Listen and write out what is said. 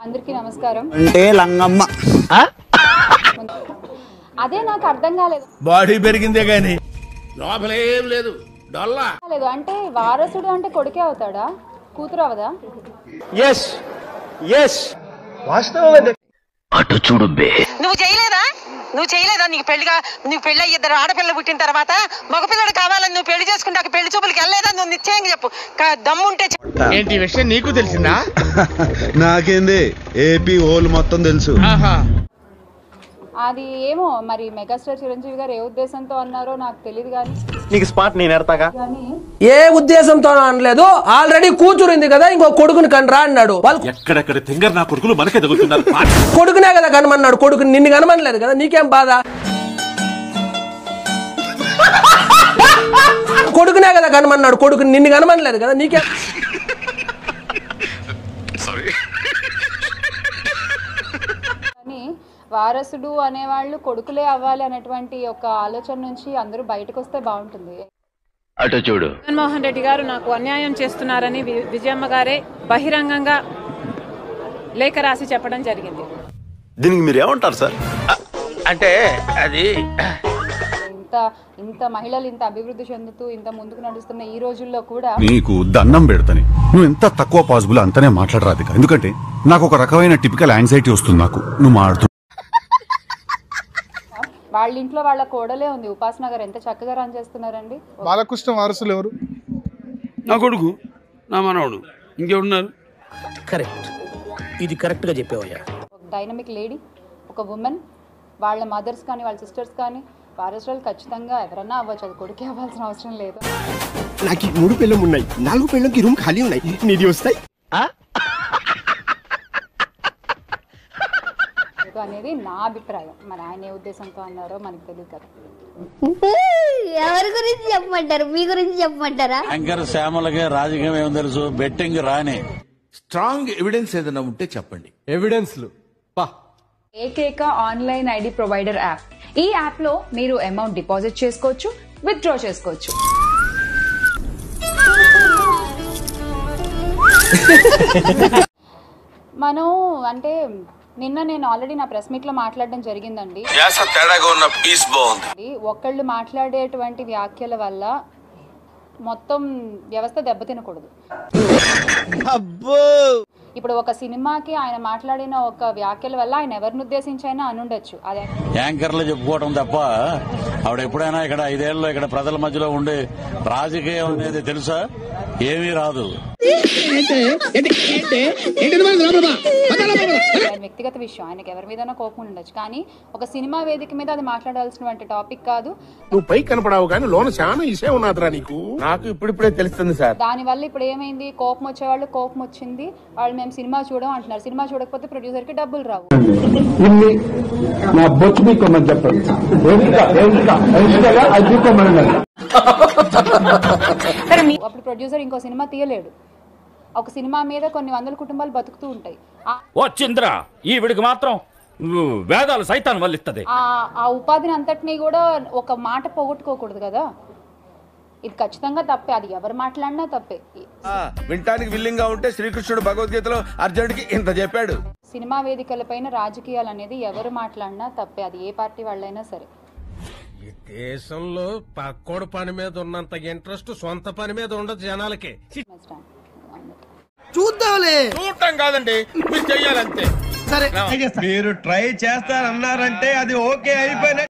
అందరికీ నమస్కారం. అంటే లంగమ్మ అదే నాకు అర్థం కాలేదు. బాడీ పెరిగిందే గానీ లోపలేం లేదు డొల్లా లేదు అంటే వారసుడు అంటే కొడుకే అవుతాడా, కూతురు అవదా? ఎస్ ఎస్ వాస్తవం. అటు చూడు బే. నువ్వు చేయలేదా నీకు పెళ్లి ఇద్దరు ఆడపిల్ల పుట్టిన తర్వాత మగపిల్లడు కావాలని నువ్వు పెళ్లి చేసుకుంటే పెళ్లి చూపులకి వెళ్ళలేదా? నువ్వు నిశ్చయంగా చెప్పు, దమ్ముంటే ఏంటి విషయం నీకు తెలిసిందా? నాకేంది ఏపీ ఓల్ మొత్తం తెలుసు. అది ఏమో మరి మెగాస్టార్ చిరంజీవి గారు ఏ ఉద్దేశంతో అన్నారో నాకు తెలియదు కానీ నీకు స్పాట్ నేను ఎడతాగా. ఏ ఉద్దేశంతో అనలేదు, ఆల్రెడీ కూతురుంది కదా ఇంకో కొడుకుని కనరా అన్నాడు. వాళ్ళు ఎక్కడెక్కడ తింగర్ నా కొడుకులు మనకే తగులుతున్నారు. కొడుకునే కదా కనమన్నాడు, కొడుకుని నిన్ను కనమనలేదు కదా, నీకేం బాధ? కొడుకునే కదా కనమన్నాడు, కొడుకుని నిన్ను కనమనలేదు కదా, నీకేం? కానీ వారసుడు అనేవాళ్ళు కొడుకులే అవ్వాలి అనేటువంటి ఒక ఆలోచన నుంచి అందరూ బయటకు వస్తే బాగుంటుంది. అటు చూడు. జగన్మోహన్ రెడ్డి గారు నాకు అన్యాయం చేస్తున్నారని విజయమ్మ గారే బహిరంగంగా లేఖ రాసి చెప్పడం జరిగింది. దీనికి మీరు ఏమంటారు సార్? అంటే అది ఇంత మహిళలు ఇంత అభివృద్ధి చెందుతూ ఇంత ముందుకు నడుస్తున్న ఈ రోజుల్లో కూడా నీకు దండం పెడతాని నువ్వు ఎంత తక్కువ పాసిబుల్ అంతనే మాట్లాడరాదు. ఎందుకంటే నాకు ఒక రకమైన టిపికల్ యాంగ్జైటీ వస్తుంది. నాకు నువ్వు మాట్లాడుతూ వాళ్ళ ఇంట్లో వాళ్ళ కోడలే ఉంది. ఉపాసన గారు ఎంత చక్కగా రన్ చేస్తున్నారండి. బాలకృష్ణ వారసులు ఎవరు? నా కొడుకు, నా మనవడు, ఇంకెవరున్నారు? కరెక్ట్, ఇది కరెక్ట్ గా చెప్పావయ్యా. డైనమిక్ లేడీ, ఒక ఉమెన్, వాళ్ళ మదర్స్ కానీ వాళ్ళ సిస్టర్స్ కానీ వారసులు ఖచ్చితంగా ఎవరన్నా అవ్వచ్చు. అది కొడుకే అవ్వాల్సిన అవసరం లేదు. నాకు 3 పెళ్ళం ఉన్నాయి, 4 పెళ్ళంకి రూమ్ ఖాళీ ఉన్నాయి, నీది వస్తాయి అనేది నా అభిప్రాయం. మరి ఆయన ఏ ఉద్దేశంతో అన్నారో మనకు తెలియదు కదా. ఎవరి గురించి చెప్పమంటారు? మీ గురించి చెప్పమంటారా? యాంకర్ శ్యామలకే రాజకీయం ఏమో తెలుసు, బెట్టింగ్ రాని. స్ట్రాంగ్ ఎవిడెన్స్ ఏదైనా ఉంటే చెప్పండి. ఎవిడెన్స్లు ఏకైక ఆన్లైన్ ఐడి ప్రొవైడర్ యాప్. ఈ యాప్ లో మీరు అమౌంట్ డిపాజిట్ చేసుకోవచ్చు, విత్డ్రా చేసుకోవచ్చు. మనం అంటే నిన్న నేను ఆల్రెడీ నా ప్రెస్ మీట్ లో మాట్లాడడం జరిగిందండి. ఒకళ్ళు మాట్లాడేటువంటి వ్యాఖ్యల వల్ల మొత్తం వ్యవస్థ దెబ్బతినకూడదు. ఇప్పుడు ఒక సినిమాకి ఆయన మాట్లాడిన ఒక వ్యాఖ్యల వల్ల ఆయన ఎవరిని ఉద్దేశించైనా అనుండొచ్చు. అదే యాంకర్లు చెప్పుకోవడం తప్ప ఆవిడ ఎప్పుడైనా ఇక్కడ 5 ఏళ్ళు ఇక్కడ ప్రజల మధ్యలో ఉండి రాజకీయం అనేది తెలుసా? ఏమీ రాదు. వ్యక్తిగత విషయం, ఆయనకి ఎవరి మీద కోపం ఉండొచ్చు, కానీ ఒక సినిమా వేదిక మీద అది మాట్లాడాల్సినటువంటి టాపిక్ కాదు. నువ్వు పై కనపడావు కానీ లోన చాలా ఇసే ఉన్నదిరా నీకు. నాకు ఇప్పుడిప్పుడే తెలుస్తుంది సార్. దాని వల్ల ఇప్పుడు ఏమైంది, కోపం వచ్చేవాళ్ళు కోపం వచ్చింది, వాళ్ళు మేము సినిమా చూడం అంటున్నారు. సినిమా చూడకపోతే ప్రొడ్యూసర్ కి డబ్బులు రావు. అప్పుడు ప్రొడ్యూసర్ ఇంకో సినిమా తీయలేడు. ఒక సినిమా మీద కొన్ని వందల కుటుంబాలు బతుకుతూ ఉంటాయి. వచ్చింద్రా ఈవిడికి మాత్రం వేదాలు సైతాన్ వల్లిస్తది. ఆ ఉపాధిని అంతటినీ కూడా ఒక మాట పోగొట్టుకోకూడదు కదా. ఇది ఖచ్చితంగా తప్పే, అది ఎవరు మాట్లాడినా తప్పే. వింటానికి విల్లింగ్ గా ఉంటే శ్రీకృష్ణుడు భగవద్గీతలో అర్జునుడికి ఇంత చెప్పాడు. సినిమా వేదికలపైన రాజకీయాలు అనేది ఎవరు మాట్లాడినా తప్పే, అది ఏ పార్టీ వాళ్ళైనా సరే. ఈ దేశంలో పక్కోడు పని మీద ఉన్నంత ఇంట్రెస్ట్ సొంత పని మీద ఉండదు జనాలకి. చూద్దాంలే. చూడటం కాదండి, మీరు చెయ్యాలంతే. సరే, మీరు ట్రై చేస్తారన్నారంటే అది ఓకే అయిపోయిన